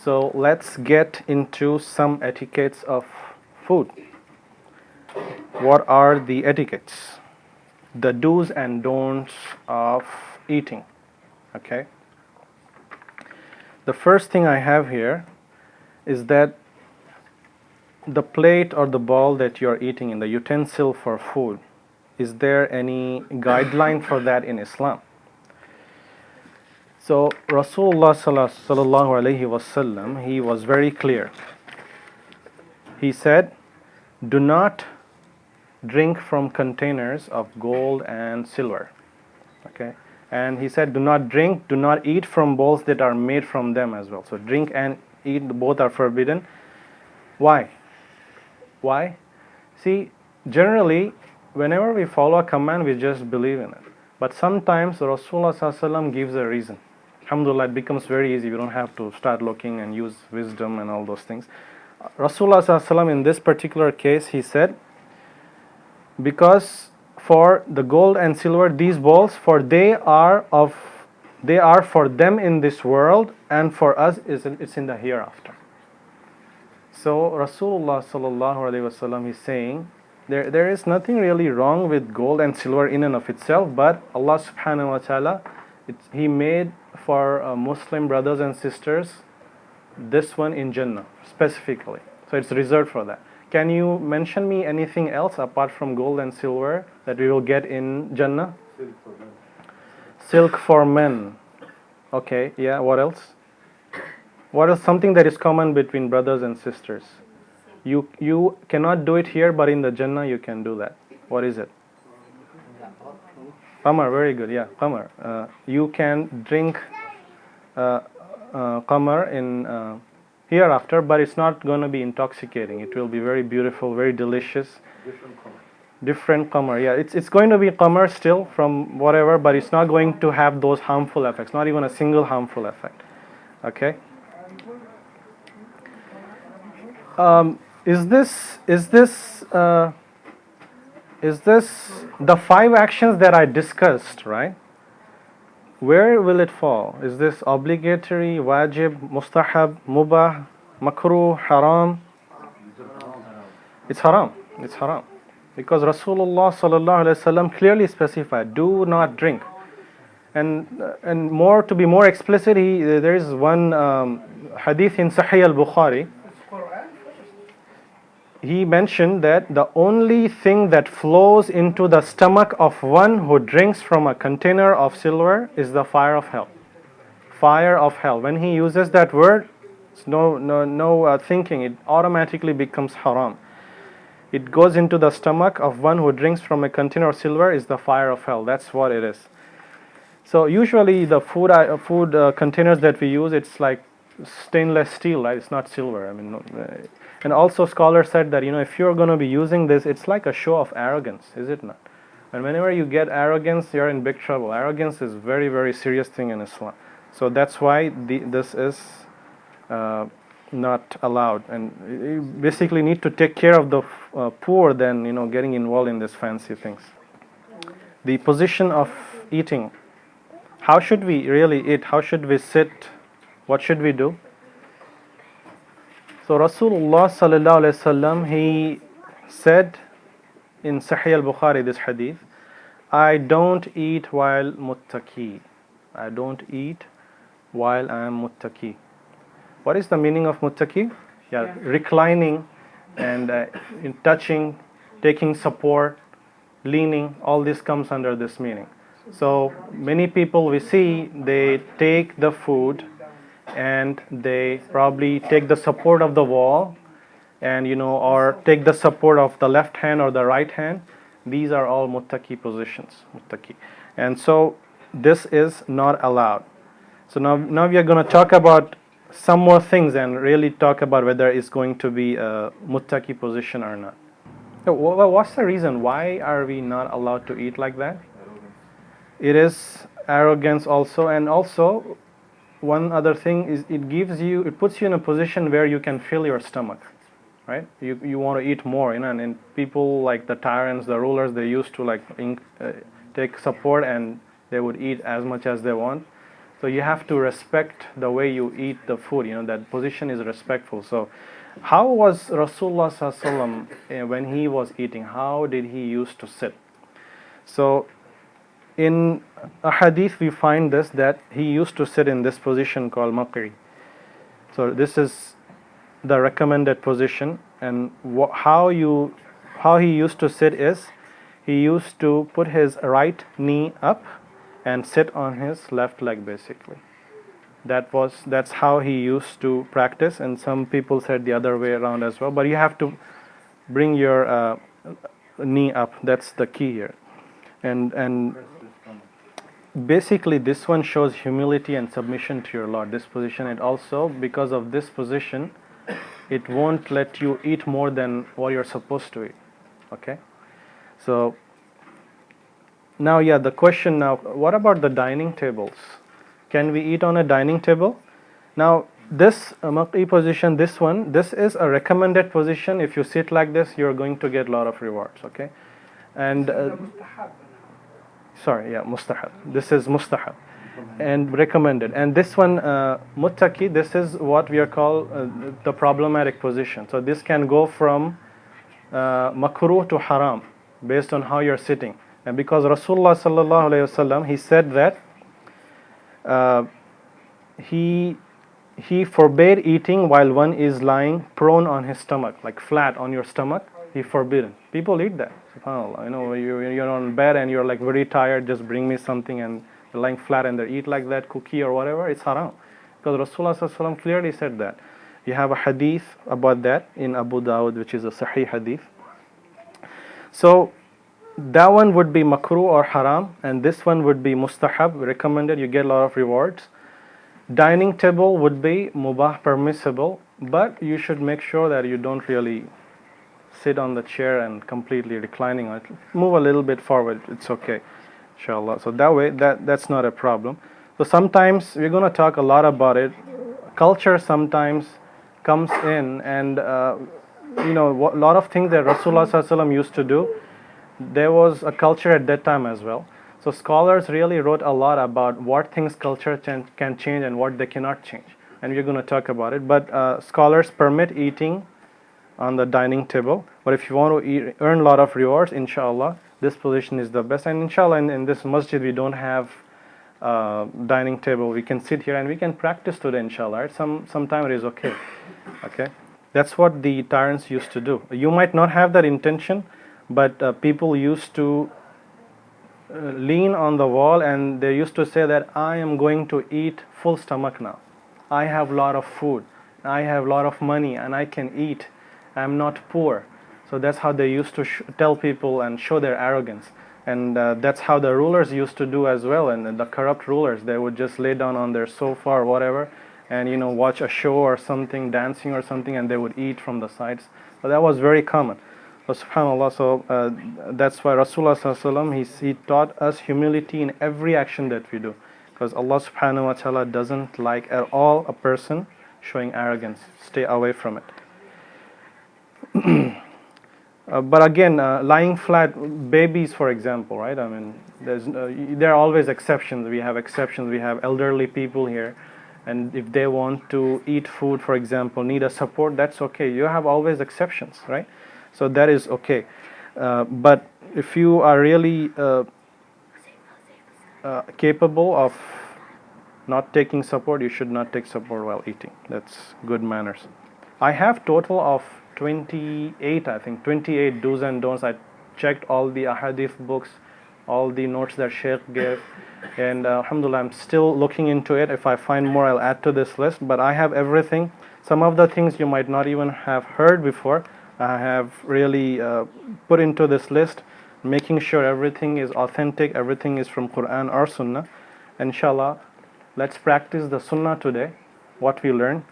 So let's get into some etiquettes of food. What are the etiquettes? The do's and don'ts of eating. Okay. The first thing I have here is that the plate or the bowl that you're eating in, the utensil for food, is there any guideline for that in Islam? So Rasulullah sallallahu alaihi wasallam, he was very clear. He said, do not drink from containers of gold and silver. Okay. And he said, do not eat from bowls that are made from them as well. So drink and eat, both are forbidden. Why? See, generally, whenever we follow a command, we just believe in it. But sometimes Rasulullah sallallahu alaihi wasallam gives a reason. Alhamdulillah, it becomes very easy. We don't have to start looking and use wisdom and all those things. Rasulullah sallallahu alaihi wasallam, in this particular case, he said, because for the gold and silver, these bowls, for they are for them in this world, and for us it's in the hereafter. So Rasulullah sallallahu alaihi wasallam is saying, there is nothing really wrong with gold and silver in and of itself, but Allah subhanahu wa ta'ala, He made for Muslim brothers and sisters this one in Jannah specifically. So it's reserved for that. Can you mention me anything else apart from gold and silver that we will get in Jannah? Silk for men. Silk for men. Okay, yeah, what else? What is something that is common between brothers and sisters? You cannot do it here, but in the Jannah you can do that. What is it? Qamar, very good, yeah, Qamar. You can drink Qamar in hereafter, but it's not going to be intoxicating. It will be very beautiful, very delicious. Different Qamar, yeah. It's going to be Qamar still from whatever, but it's not going to have those harmful effects, not even a single harmful effect. Okay? Is this the 5 actions that I discussed, right? Where will it fall? Is this obligatory, wajib, mustahab, mubah, makruh, haram? It's haram. It's haram. Because Rasulullah sallallahu alaihi wasallam clearly specified, do not drink. And more, to be more explicit, there is one hadith in Sahih al-Bukhari. He mentioned that the only thing that flows into the stomach of one who drinks from a container of silver is the fire of hell. Fire of hell. When he uses that word, it's no thinking. It automatically becomes haram. It goes into the stomach of one who drinks from a container of silver is the fire of hell. That's what it is. So usually the food containers that we use, it's like stainless steel, right? It's not silver. I mean, and also scholars said that, if you're going to be using this, it's like a show of arrogance, is it not? And whenever you get arrogance, you're in big trouble. Arrogance is very, very serious thing in Islam. So that's why this is not allowed. And you basically need to take care of the poor than, getting involved in these fancy things. The position of eating. How should we really eat? How should we sit? What should we do? So Rasulullah sallallahu alaihi wasallam, he said in Sahih al-Bukhari, this hadith, I don't eat while muttaki. I don't eat while I am muttaki. What is the meaning of muttaki? Yeah. Reclining and in touching, taking support, leaning, all this comes under this meaning. So many people we see, they take the food and they probably take the support of the wall and or take the support of the left hand or the right hand. These are all muttaki positions, muttaki. And so this is not allowed. So now we are going to talk about some more things and really talk about whether it's going to be a muttaki position or not. So what's the reason? Why are we not allowed to eat like that? It is arrogance also, and also one other thing is it puts you in a position where you can fill your stomach, right? You want to eat more, and people like the tyrants, the rulers, they used to take support and they would eat as much as they want. So you have to respect the way you eat the food. That position is respectful. So how was Rasulullah sallallahu alaihi wasallam when he was eating? How did he used to sit? So in a hadith we find this, that he used to sit in this position called maqri. So this is the recommended position, and how he used to sit is, he used to put his right knee up and sit on his left leg basically. That's how he used to practice, and some people said the other way around as well, but you have to bring your knee up. That's the key here. And basically this one shows humility and submission to your Lord, this position. And also because of this position, it won't let you eat more than what you're supposed to eat. Okay, so now the question now, what about the dining tables? Can we eat on a dining table? Now this maqi position, this is a recommended position. If you sit like this, you're going to get a lot of rewards. Okay, and mustahab. This is mustahab and recommended. And this one, muttaki, this is what we are called the problematic position. So this can go from makruh to haram based on how you're sitting. And because Rasulullah sallallahu alaihi wasallam, he said that he forbade eating while one is lying prone on his stomach, like flat on your stomach. He forbidden. People eat that. SubhanAllah. You're on bed and you're like very tired, just bring me something, and you're lying flat and they eat like that, cookie or whatever. It's haram. Because Rasulullah sallallahu alaihi wasallam clearly said that. You have a hadith about that in Abu Dawud, which is a sahih hadith. So that one would be makruh or haram, and this one would be mustahab, recommended. You get a lot of rewards. Dining table would be mubah, permissible, but you should make sure that you don't really sit on the chair and completely reclining on it. Move a little bit forward, it's okay, inshallah. So that way, that's not a problem. So sometimes we're going to talk a lot about it. Culture sometimes comes in, and a lot of things that Rasulullah sallallahu alaihi wasallam used to do, there was a culture at that time as well. So scholars really wrote a lot about what things culture can change and what they cannot change, and we're going to talk about it. But scholars permit eating on the dining table, but if you want to earn a lot of rewards, inshallah, this position is the best. And inshallah, in this masjid we don't have dining table. We can sit here and we can practice today, inshallah. Right? Sometime it is okay. Okay, that's what the tyrants used to do. You might not have that intention, but people used to lean on the wall, and they used to say that I am going to eat full stomach now. I have a lot of food, I have a lot of money, and I can eat. I'm not poor. So that's how they used to tell people and show their arrogance. And that's how the rulers used to do as well. And the corrupt rulers, they would just lay down on their sofa or whatever, and watch a show or something, dancing or something, and they would eat from the sides. So that was very common. So subhanAllah, so that's why Rasulullah sallallahu alaihi wasallam, he taught us humility in every action that we do, because Allah subhanahu wa ta'ala doesn't like at all a person showing arrogance. Stay away from it. But again, lying flat, babies for example, right? I mean, there are always exceptions. We have exceptions. We have elderly people here, and if they want to eat food, for example, need a support, that's okay. You have always exceptions, right? So that is okay. But if you are really capable of not taking support, you should not take support while eating. That's good manners. I have total of 28, I think, 28 do's and don'ts. I checked all the ahadith books, all the notes that Sheikh gave, and alhamdulillah, I'm still looking into it. If I find more, I'll add to this list, but I have everything. Some of the things you might not even have heard before, I have really put into this list, making sure everything is authentic, everything is from Quran or Sunnah. Inshallah, let's practice the Sunnah today, what we learn.